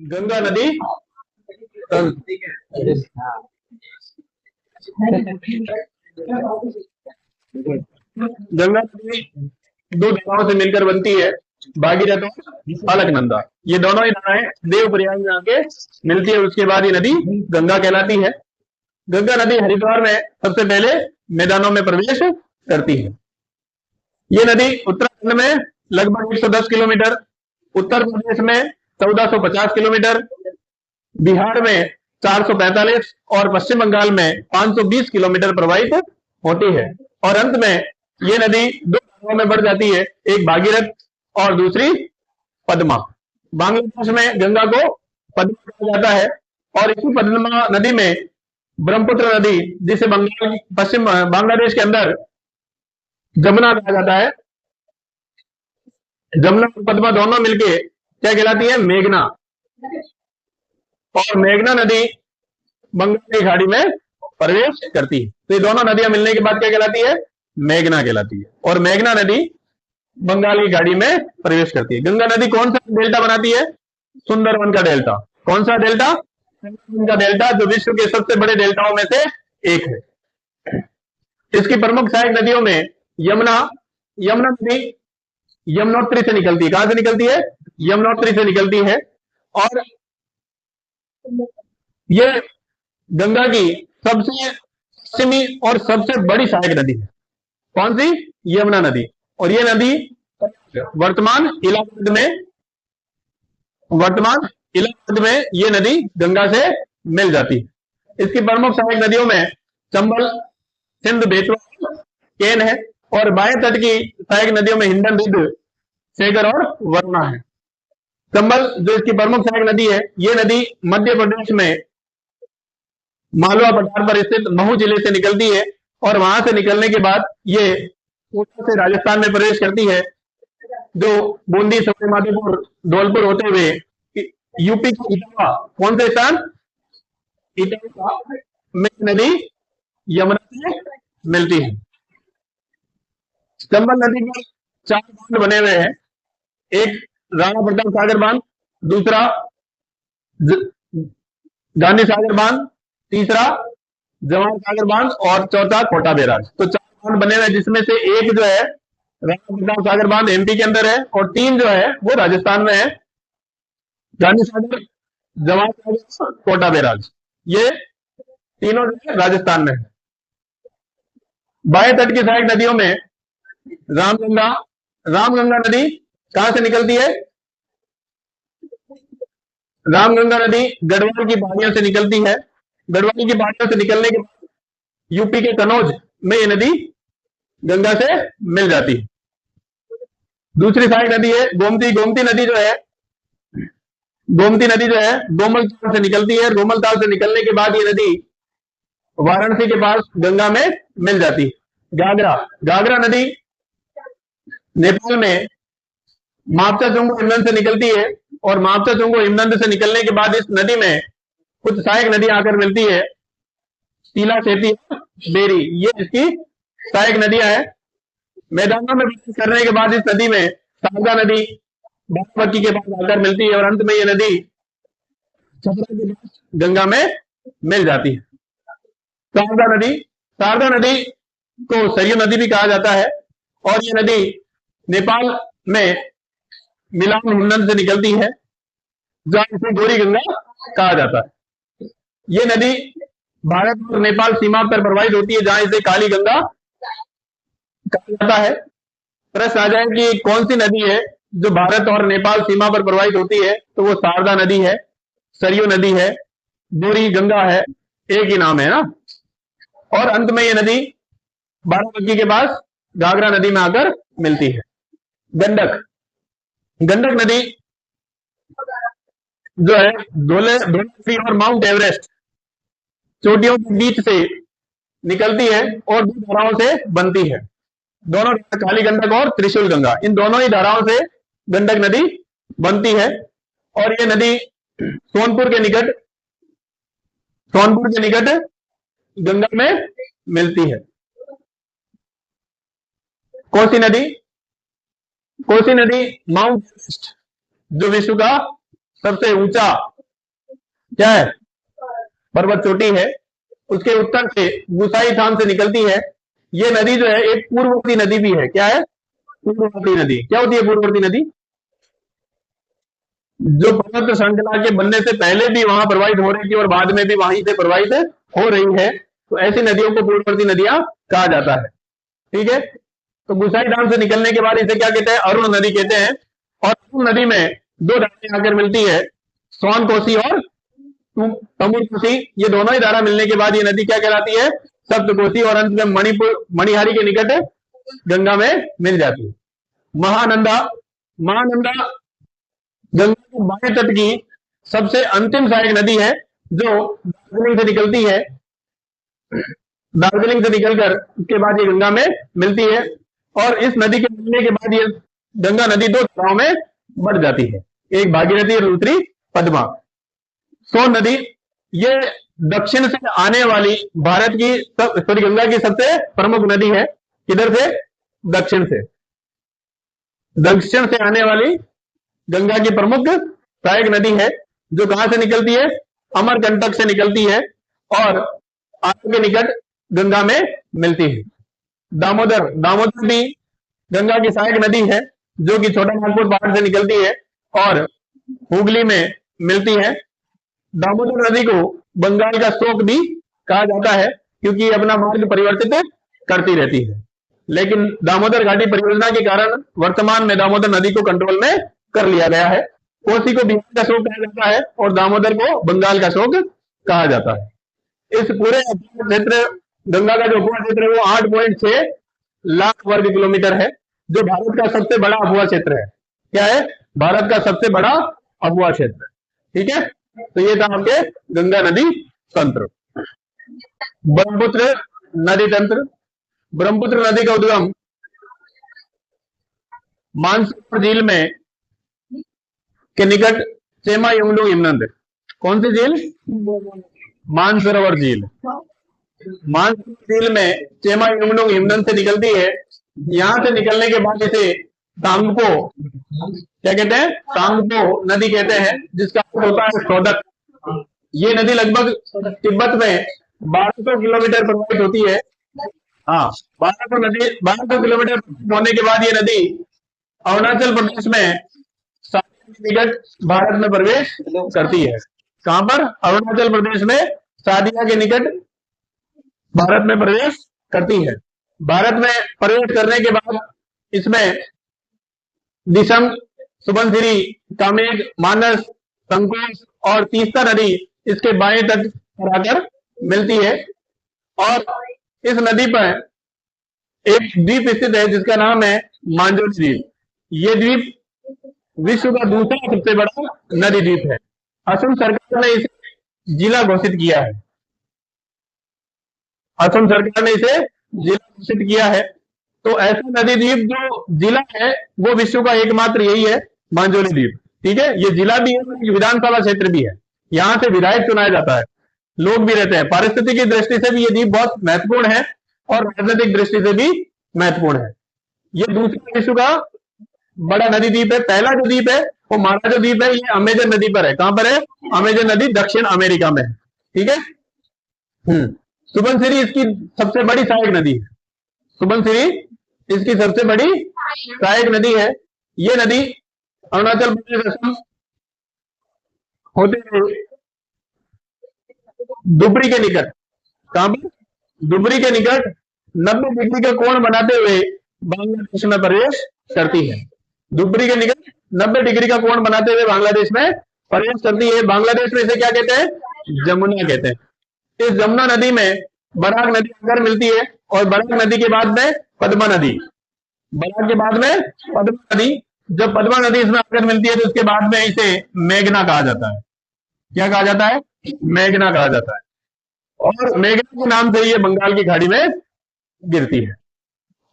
गंगा नदी गंगा नदी दो धाराओं से मिलकर बनती है, भागीरथ और अलकनंदा। ये दोनों ही धाराएं देवप्रयाग में आके मिलती है, उसके बाद ये नदी गंगा कहलाती है। गंगा नदी हरिद्वार में सबसे पहले मैदानों में प्रवेश करती है। ये नदी उत्तराखंड में लगभग 110 किलोमीटर, उत्तर प्रदेश में 1450 किलोमीटर, बिहार में 445 और पश्चिम बंगाल में 520 किलोमीटर प्रवाहित होती है। और अंत में ये नदी दो भागों में बढ़ जाती है, एक भागीरथ और दूसरी पद्मा। बांग्लादेश में गंगा को पद्मा कहा जाता है, और इसी पद्मा नदी में ब्रह्मपुत्र नदी, जिसे बंगाल पश्चिम बांग्लादेश के अंदर जमुना कहा जाता है, जमुना और पद्मा दोनों मिलके क्या कहलाती है? मेघना। और मेघना नदी बंगाल की खाड़ी में प्रवेश करती है। तो ये दोनों नदियां मिलने के बाद क्या कहलाती है? मेघना कहलाती है। और मेघना नदी बंगाल की खाड़ी में प्रवेश करती है। गंगा नदी कौन सा डेल्टा बनाती है? सुंदरवन का डेल्टा। कौन सा डेल्टा? सुंदरवन का डेल्टा, जो विश्व के सबसे बड़े डेल्टाओं में से एक है। इसकी प्रमुख सहायक नदियों में यमुना नदी यमुनोत्री से निकलती है। कहां से निकलती है? यमुनोत्री से निकलती है। और ये गंगा की सबसे पश्चिमी और सबसे बड़ी सहायक नदी है। कौन सी? यमुना नदी। और ये नदी वर्तमान इलाहाबाद में ये नदी गंगा से मिल जाती है। इसकी प्रमुख सहायक नदियों में चंबल, सिंध, बेतवा, केन है। और बाएं तट की सहायक नदियों में हिंडन, रिद्ध, सेगर और वरुणा है। चंबल जो इसकी प्रमुख सहायक नदी है, ये नदी मध्य प्रदेश में मालवा पठार पर स्थित महू जिले से निकलती है। और वहां से निकलने के बाद ये कोटा से राजस्थान में प्रवेश करती है, जो बूंदी, सवाईमाधोपुर, धौलपुर होते हुए यूपी के इटावा, कौन से स्थान? इटावा में नदी यमुना से मिलती है। चंबल नदी में 4 बांध बने हुए हैं। एक राणा प्रताप सागर बांध, दूसरा गांधी सागर बांध, तीसरा जवाहर सागर बांध और चौथा कोटा बैराज। तो 4 बांध बने हुए, जिसमें से एक जो है राणा प्रताप सागर बांध एमपी के अंदर है, और 3 जो है वो राजस्थान में है, गांधी सागर, जवाहर सागर, कोटा बैराज। ये तीनों जो है राजस्थान में है। बाएं तट की सहायक नदियों में रामगंगा नदी कहां से निकलती है? रामगंगा नदी गढ़वाल की पहाड़ियों से निकलती है। गढ़वाल की पहाड़ियों से निकलने के बाद यूपी के कनौज में ये नदी गंगा से मिल जाती है। दूसरी सहायक नदी है गोमती। गोमती नदी जो है गोमल ताल से निकलती है। गोमल ताल से निकलने के बाद ये नदी वाराणसी के पास गंगा में मिल जाती है। घाघरा नदी नेपाल में मापचा चुंगो हिमनद से निकलती है। और मापचा चुंगो हिमनद से निकलने के बाद इस नदी में कुछ सहायक नदी आकर मिलती है, सीला, सेती, बेरी। ये इसकी सहायक नदियां हैं। मैदानों में प्रवेश करने के बाद इस नदी में शारदा नदी बाराबंकी के पास आकर मिलती है, और अंत में ये नदी छपरा के पास गंगा में मिल जाती है। शारदा नदी को सरयू नदी भी कहा जाता है। और ये नदी नेपाल में मिलान हिमनद से निकलती है, जहां इसे गौरी गंगा कहा जाता है। ये नदी भारत और नेपाल सीमा पर प्रवाहित होती है, जहां इसे काली गंगा कहा जाता है। प्रश्न आ जाए कि कौन सी नदी है जो भारत और नेपाल सीमा पर प्रवाहित होती है, तो वो शारदा नदी है, सरयू नदी है, गौरी गंगा है, एक ही नाम है ना। और अंत में ये नदी बाराबंकी के पास घाघरा नदी में आकर मिलती है। गंडक नदी जो है धौलाश्री और माउंट एवरेस्ट चोटियों के बीच से निकलती है और 2 धाराओं से बनती है। दोनों काली गंडक और त्रिशूल गंगा, इन दोनों ही धाराओं से गंडक नदी बनती है। और ये नदी सोनपुर के निकट गंगा में मिलती है। कोसी नदी माउंट एवरेस्ट, जो विश्व का सबसे ऊंचा क्या है, पर्वत चोटी है, उसके उत्तर से गुसाई थान से निकलती है। ये नदी जो है एक पूर्ववर्ती नदी भी है। क्या है? पूर्ववर्ती नदी। क्या होती है पूर्ववर्ती नदी? जो पर्वत श्रृंखला के बनने से पहले भी वहां प्रवाहित हो रही थी और बाद में भी वहीं से प्रवाहित हो रही है, तो ऐसी नदियों को पूर्ववर्ती नदियां कहा जाता है। ठीक है, तो गुसाई धाम से निकलने के बाद इसे क्या कहते हैं? अरुण नदी कहते हैं। और अरुण नदी में दो धाराएं आकर मिलती है, सोन कोसी और तमुर कोसी। ये दोनों ही धारा मिलने के बाद ये नदी क्या कहलाती है? सप्त कोसी। और अंत में मणिपुर मणिहारी के निकट गंगा में मिल जाती है। महानंदा, महानंदा गंगा के बाएं तट की सबसे अंतिम सहायक नदी है, जो दार्जिलिंग से निकलती है। दार्जिलिंग से निकलकर उसके बाद ये गंगा में मिलती है। और इस नदी के मिलने के बाद ये गंगा नदी दो धाराओं में बढ़ जाती है, एक भागीरथी और दूसरी पद्मा। सोन नदी ये दक्षिण से आने वाली भारत की सॉरी गंगा की सबसे प्रमुख नदी है। किधर से? दक्षिण से। दक्षिण से आने वाली गंगा की प्रमुख सहायक नदी है, जो कहां से निकलती है? अमरकंटक से निकलती है और आगे के निकट गंगा में मिलती है। दामोदर, दामोदर भी गंगा की सहायक नदी है, जो कि छोटा नागपुर पहाड़ से निकलती है और हुगली में मिलती है। दामोदर नदी को बंगाल का शोक भी कहा जाता है, क्योंकि ये अपना मार्ग परिवर्तित करती रहती है। लेकिन दामोदर घाटी परियोजना के कारण वर्तमान में दामोदर नदी को कंट्रोल में कर लिया गया है। कोसी को बिहार का शोक कहा जाता है और दामोदर को बंगाल का शोक कहा जाता है। इस पूरे क्षेत्र, गंगा का जो अफवाह क्षेत्र है वो 8.6 लाख वर्ग किलोमीटर है, जो भारत का सबसे बड़ा अफवाह क्षेत्र है। क्या है? भारत का सबसे बड़ा अफवाह क्षेत्र। ठीक है, तो ये था आपके गंगा नदी तंत्र। ब्रह्मपुत्र नदी तंत्र। ब्रह्मपुत्र नदी का उद्गम मानसरोवर झील में के निकट चेमा यमुनों हिमनद। कौन सी झील? मानसरोवर झील। मानसरोवर झील में चेमा यमुनों हिमनद से निकलती है। यहां से निकलने के बाद इसे तांगपो क्या कहते हैं? तांगपो नदी कहते हैं, जिसका अर्थ होता है शोधक। ये नदी लगभग तिब्बत में 1200 किलोमीटर प्रवाहित होती है। हाँ, 1200 किलोमीटर होने के बाद ये नदी अरुणाचल प्रदेश में निकट भारत में प्रवेश करती है। कहां पर? अरुणाचल प्रदेश में सादिया के निकट भारत में प्रवेश करती है। भारत में प्रवेश करने के बाद इसमें दिसंग, सुबनसिरी, कामेग, मानस, संकोच और तीस्ता नदी इसके बाएं तट पर आकर मिलती है। और इस नदी पर एक द्वीप स्थित है, जिसका नाम है मांजोली द्वीप। ये द्वीप विश्व का दूसरा सबसे बड़ा नदी द्वीप है। असम सरकार ने इसे जिला घोषित किया है। असम सरकार ने इसे जिला घोषित किया है। तो ऐसा नदी द्वीप जो जिला है वो विश्व का एकमात्र यही है, मांजोली द्वीप। ठीक है, ये जिला भी है, विधानसभा क्षेत्र भी है। यहां से विधायक चुनाया जाता है, लोग भी रहते हैं। पारिस्थितिकी की दृष्टि से भी ये द्वीप बहुत महत्वपूर्ण है और राजनीतिक दृष्टि से भी महत्वपूर्ण है। ये दूसरा विश्व का बड़ा नदी द्वीप है। पहला जो द्वीप है वो महाराजा द्वीप है, ये अमेजन नदी पर है। कहां पर है? अमेजन नदी दक्षिण अमेरिका में है। ठीक है। सुबनसिरी इसकी सबसे बड़ी सहायक नदी है। सुबनसिरी इसकी सबसे बड़ी सहायक नदी है। ये नदी अरुणाचल प्रदेश, असम होते हुए धुबरी के निकट, कहां पर? धुबरी के निकट 90 डिग्री का कोण बनाते हुए बांग्लादेश में प्रवेश करती है। धुबरी के निकट 90 डिग्री का कोण बनाते हुए बांग्लादेश में प्रवेश करती है। बांग्लादेश में इसे क्या कहते हैं? जमुना कहते हैं। इस जमुना नदी में बराक नदी आकर मिलती है और बराक नदी के बाद में पद्मा नदी, बराक के बाद में पद्मा नदी। जब पद्मा नदी इसमें आकर मिलती है तो उसके बाद में इसे मेघना कहा जाता है। क्या कहा जाता है? मेघना कहा जाता है। और मेघना के नाम से ये बंगाल की खाड़ी में गिरती है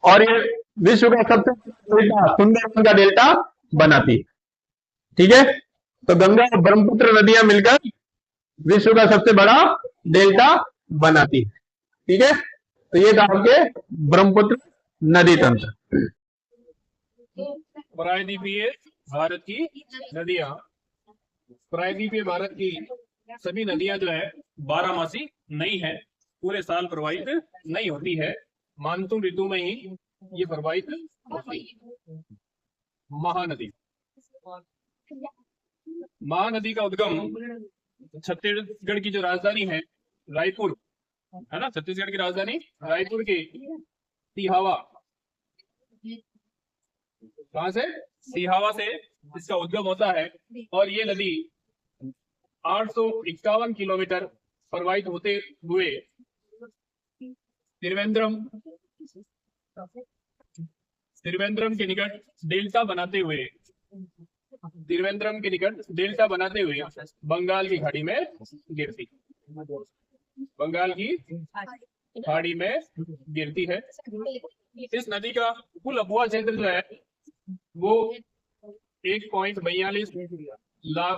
और ये विश्व का सबसे डेल्टा, सुंदरबन का डेल्टा बनाती है। ठीक है, तो गंगा और ब्रह्मपुत्र नदियां मिलकर विश्व का सबसे बड़ा डेल्टा बनाती है। ठीक है, तो ये था आपके ब्रह्मपुत्र नदी तंत्र। बराए दीपिए भारत की नदियां। प्रायद्वीपीय भारत की सभी नदियां जो है बारहमासी नहीं है, पूरे साल प्रवाहित नहीं होती है, मानसून ऋतु में ही ये प्रवाहित होती है। महानदी, महानदी का उद्गम छत्तीसगढ़ की जो राजधानी है रायपुर, है ना, छत्तीसगढ़ की राजधानी रायपुर के सिहावा, कहां से, सिहावा से इसका उद्गम होता है और ये नदी 851 किलोमीटर प्रवाहित होते हुए त्रिवेंद्रम के निकट डेल्टा बनाते हुए, त्रिवेंद्रम के निकट डेल्टा बनाते हुए बंगाल की खाड़ी में गिरती, बंगाल की खाड़ी में गिरती है। इस नदी का कुल अफवाह क्षेत्र जो है वो 1.42 लाख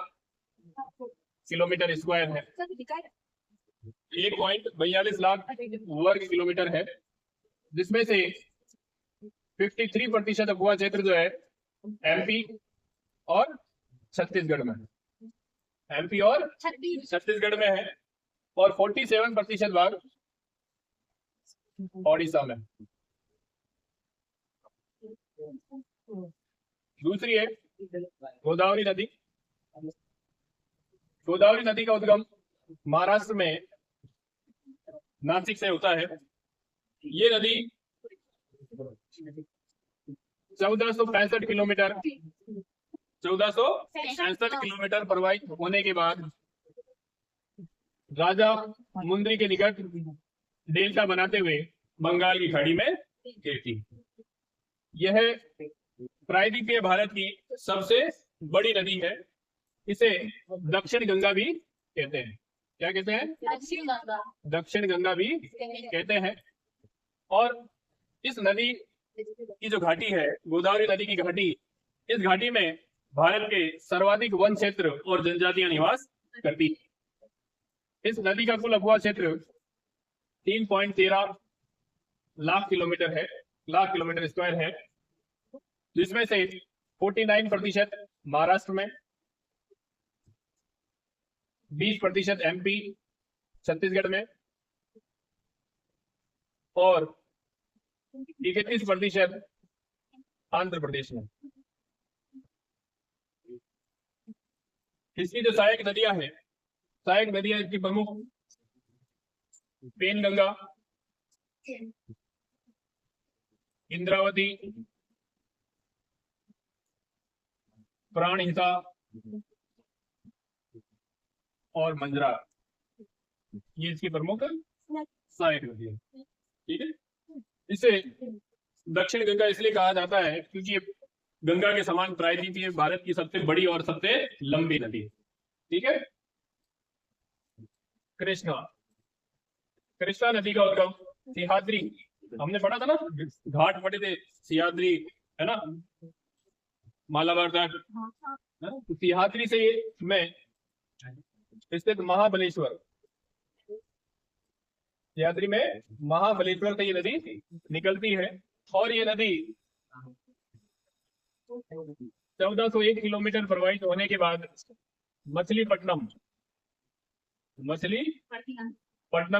किलोमीटर स्क्वायर है, 1.42 लाख वर्ग किलोमीटर है, जिसमें से 53% अफवाह क्षेत्र जो है एमपी और छत्तीसगढ़ में, एमपी और छत्तीसगढ़ में है, और 47% भाग ओडिशा में। दूसरी है गोदावरी नदी। गोदावरी नदी का उद्गम महाराष्ट्र में नासिक से होता है। ये नदी 1465 किलोमीटर, 1465 किलोमीटर प्रवाहित होने के बाद राजा मुंद्री के निकट डेल्टा बनाते हुए बंगाल की खाड़ी में गिरती। यह प्रायद्वीपीय भारत की सबसे बड़ी नदी है। इसे दक्षिण गंगा भी कहते हैं। क्या कहते हैं? दक्षिण गंगा भी कहते हैं। और इस नदी की जो घाटी है, गोदावरी नदी की घाटी, इस घाटी में भारत के सर्वाधिक वन क्षेत्र और जनजातियां निवास करती है। इस नदी का कुल अफवाह क्षेत्र 3.13 लाख किलोमीटर है, लाख किलोमीटर स्क्वायर है, जिसमें से 49% महाराष्ट्र में, 20% एमपी छत्तीसगढ़ में और 31% आंध्र प्रदेश में। इसकी जो सहायक नदियां हैं, सहायक नदियां इसकी प्रमुख पेनगंगा, इंद्रावती, प्राणहिता और मंजरा, ये इसकी प्रमुख सहायक नदी है। ठीक है। इसे दक्षिण गंगा इसलिए कहा जाता है क्योंकि गंगा के समान प्रायद्वीपीय भारत की सबसे बड़ी और सबसे लंबी नदी है। ठीक है। कृष्णा, कृष्णा नदी का उद्गम सिहाद्री, हमने पढ़ा था ना, घाट पढ़े थे, सिहाद्री है ना, मालाबार घाट, तो सिहाद्री से में स्थित महाबलेश्वर, सिहाद्री में महाबलेश्वर से ये नदी निकलती है और ये नदी 1401 किलोमीटर प्रवाहित होने के बाद मछलीपट्टनम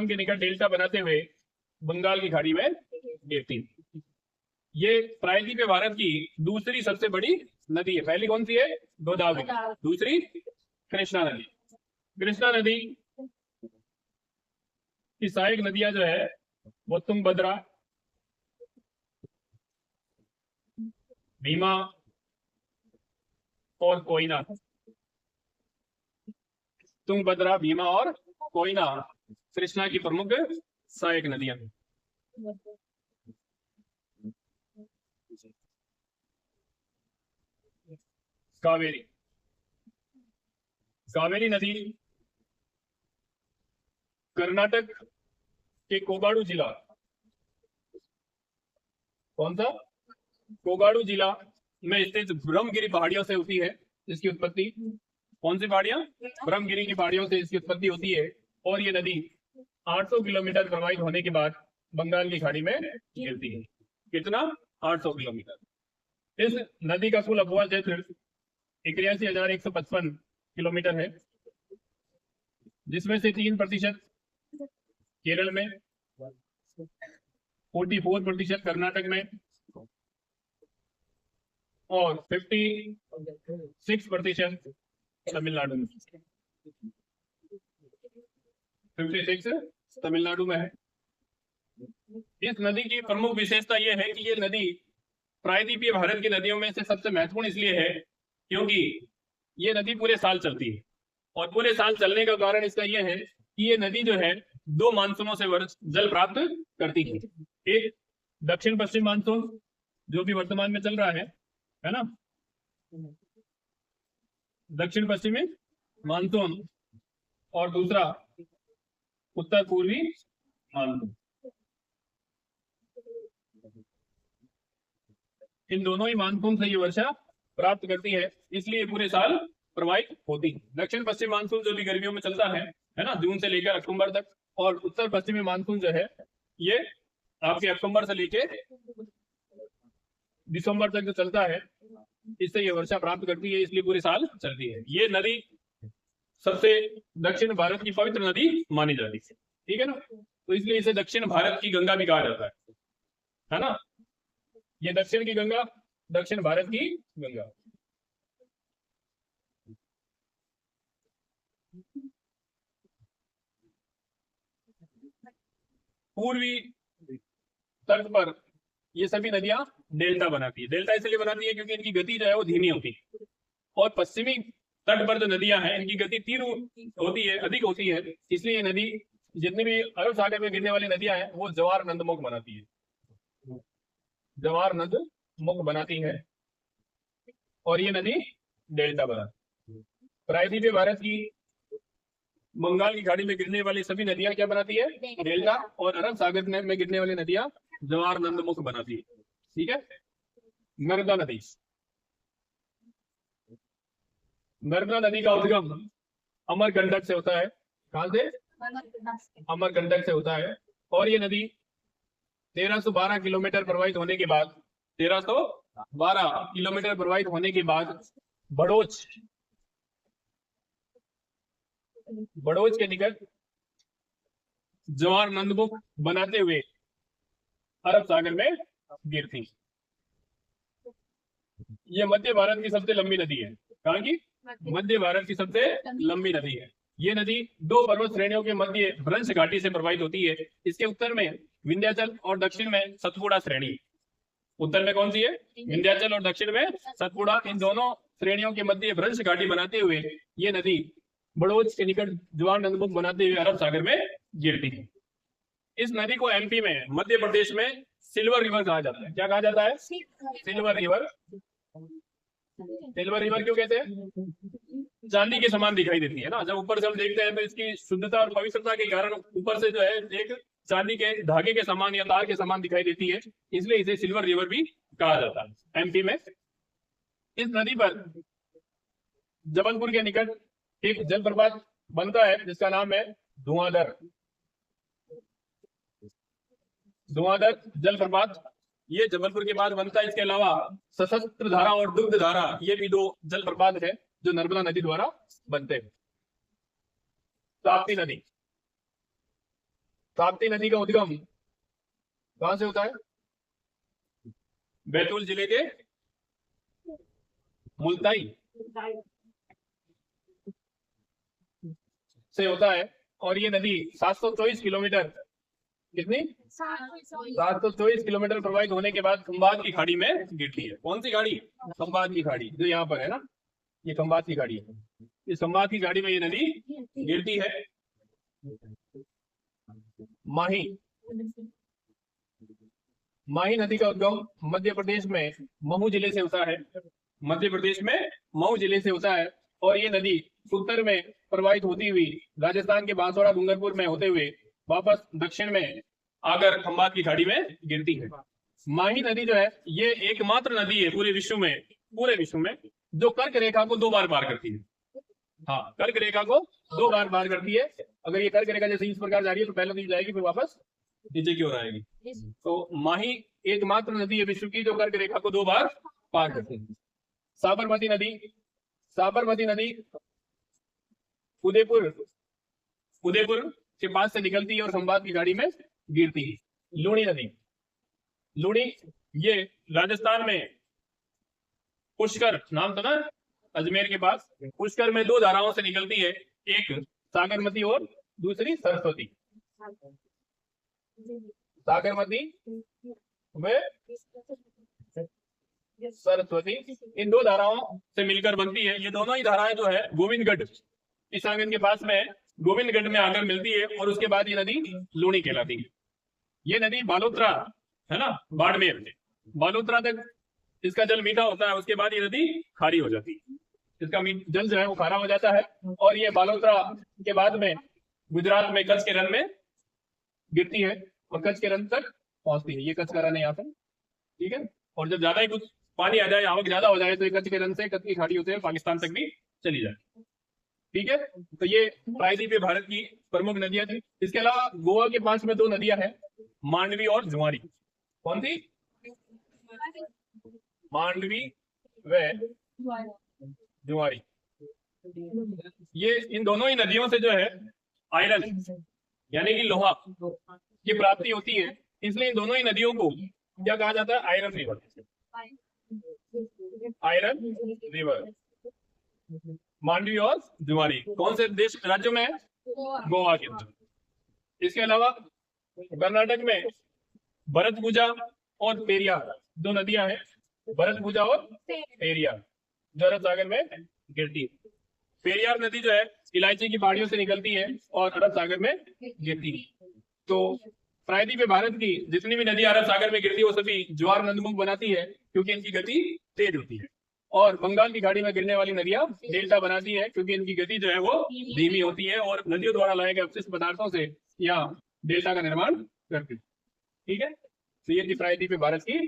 के निकट डेल्टा बनाते हुए बंगाल की खाड़ी में गिरती। ये प्रायद्वीपीय भारत की दूसरी सबसे बड़ी नदी है। पहली कौन सी है? गोदावरी। दूसरी कृष्णा नदी। कृष्णा नदी की सहायक नदियां जो है वो तुंगभद्रा, भीमा और कोयना। तुंगभद्रा, भीमा और कोयना कृष्णा की प्रमुख सहायक नदियां। कावेरी, कावेरी नदी कर्नाटक के कोगाड़ू जिला, कौन सा? कोगाड़ू जिला में स्थित ब्रह्मगिरी पहाड़ियों से होती है इसकी उत्पत्ति। कौन सी पहाड़ियां? ब्रह्मगिरी की पहाड़ियों से इसकी उत्पत्ति होती है और ये नदी 800 किलोमीटर प्रवाहित होने के बाद बंगाल की खाड़ी में गिरती है। कितना? 800 किलोमीटर। इस नदी का कुल अफवाह क्षेत्र 81,155 किलोमीटर है, जिसमें से 3% केरल में, 44% कर्नाटक में और 56% तमिलनाडु में। 56 तमिलनाडु में है। इस नदी की प्रमुख विशेषता यह है कि ये नदी प्रायद्वीपीय भारत की नदियों में से सबसे महत्वपूर्ण इसलिए है क्योंकि ये नदी पूरे साल चलती है, और पूरे साल चलने का कारण इसका यह है कि ये नदी जो है 2 मानसूनों से जल प्राप्त करती है। एक दक्षिण पश्चिम मानसून जो भी वर्तमान में चल रहा है ना, दक्षिण पश्चिमी मानसून, और दूसरा उत्तर पूर्वी मानसून। इन दोनों ही मानसून से ये वर्षा प्राप्त करती है, इसलिए पूरे साल प्रवाहित होती है। दक्षिण पश्चिम मानसून जो भी गर्मियों में चलता है ना, जून से लेकर अक्टूबर तक, और उत्तर पश्चिमी मानसून जो है ये आपके अक्टूबर से लेकर दिसंबर तक जो चलता है, इससे ये वर्षा प्राप्त करती है, इसलिए पूरे साल चलती है। ये नदी सबसे दक्षिण भारत की पवित्र नदी मानी जाती है, ठीक है ना, तो इसलिए इसे दक्षिण भारत की गंगा भी कहा जाता है ना। ये दक्षिण की गंगा, दक्षिण भारत की गंगा। पूर्वी तट पर ये सभी नदियां डेल्टा बनाती है। डेल्टा इसलिए बनाती है क्योंकि इनकी गति जो है वो धीमी होती है, और पश्चिमी तट पर जो नदियां हैं इनकी गति तीव्र होती है, अधिक होती है, इसलिए ये नदी जितनी भी अरब सागर में गिरने वाली नदियां हैं वो जवार नदमुख बनाती है, जवार नदमुख बनाती है, और ये नदी डेल्टा बनाती है। प्रायद्वीपीय भारत की बंगाल की खाड़ी में गिरने वाली सभी नदियां क्या बनाती है? डेल्टा, और अरब सागर में गिरने वाली नदियां जवार नदमुख बनाती है, ठीक है। नर्मदा नदी, नर्मदा नदी का उद्गम अमरकंटक से होता है। कहां से? अमरकंटक से होता है, और ये नदी 1312 किलोमीटर प्रवाहित होने के बाद 1312 किलोमीटर प्रवाहित होने के बाद बड़ोच के निकट जवार नदमुख बनाते हुए अरब सागर में गिरती। ये मध्य भारत की सबसे लंबी नदी है। कहां की? मध्य भारत की सबसे लंबी नदी है। ये नदी 2 पर्वत श्रेणियों के मध्य भ्रंश घाटी से प्रवाहित होती है। इसके उत्तर में विंध्याचल और दक्षिण में सतपुड़ा श्रेणी। उत्तर में कौन सी है? विंध्याचल, और दक्षिण में सतपुड़ा। इन दोनों श्रेणियों के मध्य भ्रंश घाटी बनाते हुए ये नदी बड़ोच के निकट जवार नदमुख बनाते हुए अरब सागर में गिरती है। इस नदी को एमपी में, मध्य प्रदेश में सिल्वर रिवर कहा जाता है। क्या कहा जाता है? Silver river. सिल्वर रिवर क्यों कहते हैं? चांदी के समान दिखाई देती है ना, जब ऊपर से हम देखते हैं तो इसकी शुद्धता और पवित्रता के कारण ऊपर से जो है एक चांदी के धागे के समान या तार के समान दिखाई देती है, इसलिए इसे सिल्वर रिवर भी कहा जाता है एमपी में। इस नदी पर जबलपुर के निकट एक जलप्रपात बनता है जिसका नाम है धुआंधार जलप्रपात। ये जबलपुर के बाद बनता है। इसके अलावा सशस्त्र धारा और दुग्ध धारा, ये भी 2 जलप्रपात है जो नर्मदा नदी द्वारा बनते हैं। ताप्ती नदी, ताप्ती नदी का उद्गम कहां से होता है? बैतूल जिले के मुल्ताई से होता है, और ये नदी 724 किलोमीटर, कितनी? 724 किलोमीटर प्रवाहित होने के बाद खंबात की खाड़ी में गिरती है। कौन सी खाड़ी? खंबात की खाड़ी, जो यहाँ पर है ना, ये खंबात की खाड़ी है। इस खंबात की खाड़ी में ये नदी गिरती है। माही नदी का उद्गम मध्य प्रदेश में महू जिले से होता है। मध्य प्रदेश में महू जिले से होता है, और ये नदी उत्तर में प्रवाहित होती हुई राजस्थान के बांसवाड़ा डूंगरपुर में होते हुए वापस दक्षिण में आकर खंबात की खाड़ी में गिरती है। माही नदी जो है ये एकमात्र नदी है पूरे विश्व में जो कर्क रेखा को 2 बार पार करती है। हाँ, कर्क रेखा को 2 बार पार करती है। अगर ये कर्क रेखा जैसे इस प्रकार जा रही है तो पहले तो जाएगी, फिर वापस नीचे की ओर आएगी। तो माही एकमात्र नदी है विश्व की जो कर्क रेखा को 2 बार पार करती है। साबरमती नदी उदयपुर के पास से निकलती है और खंभात की खाड़ी में गिरती है। लूणी नदी, लूणी ये राजस्थान में पुष्कर, नाम सुना, अजमेर के पास पुष्कर में 2 धाराओं से निकलती है, एक सागरमती और दूसरी सरस्वती। सागरमती व सरस्वती, इन 2 धाराओं से मिलकर बनती है। ये दोनों ही धाराएं जो है गोविंदगढ़ किसानगंज के पास में गोविंदगढ़ में आकर मिलती है और उसके बाद ये नदी लूणी कहलाती है। ये नदी बालोतरा है ना, बाड़मेर, बालोतरा तक इसका जल मीठा होता है, उसके बाद ये नदी खारी हो जाती है, इसका जल जो है वो खारा हो जाता है और ये बालोतरा के बाद में गुजरात में कच्छ के रण में गिरती है और कच्छ के रण तक पहुंचती है। ये कच्छ का रण है यहाँ पे, ठीक है। और जब ज्यादा ही कुछ पानी आ जाए, आवक ज्यादा हो जाए, तो ये कच्छ के रण से कच्छ की खाड़ी होते हैं पाकिस्तान तक भी चली जाए, ठीक है। तो ये प्रायद्वीप भारत की प्रमुख नदियां थी। इसके अलावा गोवा के पास में 2 नदियां हैं, मांडवी और जुआरी। कौन सी? मांडवी व जुआरी। ये इन दोनों ही नदियों से जो है आयरन यानी कि लोहा की प्राप्ति होती है, इसलिए इन दोनों ही नदियों को क्या कहा जाता है? Iron river. Iron river, Mandovi और जुआरी कौन से देश राज्यों में है? गोवा के अंदर। इसके अलावा कर्नाटक में भरतपुजा और पेरियार 2 नदियां हैं, भरतपुजा और पेरियार, जो अरब सागर में गिरती है। पेरियार नदी जो है इलायची की पहाड़ियों से निकलती है और अरब सागर में गिरती है। तो प्रायद्वीप भारत की जितनी भी नदियां अरब सागर में गिरती है वो सभी ज्वार नदमुख बनाती है, क्योंकि इनकी गति तेज होती है। और बंगाल की खाड़ी में गिरने वाली नदियां डेल्टा बनाती है, क्योंकि इनकी गति जो है वो धीमी होती है और नदियों द्वारा लाए गए अपशिष्ट पदार्थों से यहाँ डेल्टा का निर्माण करती है, ठीक है। तो ये थी प्रायद्वीप भारत की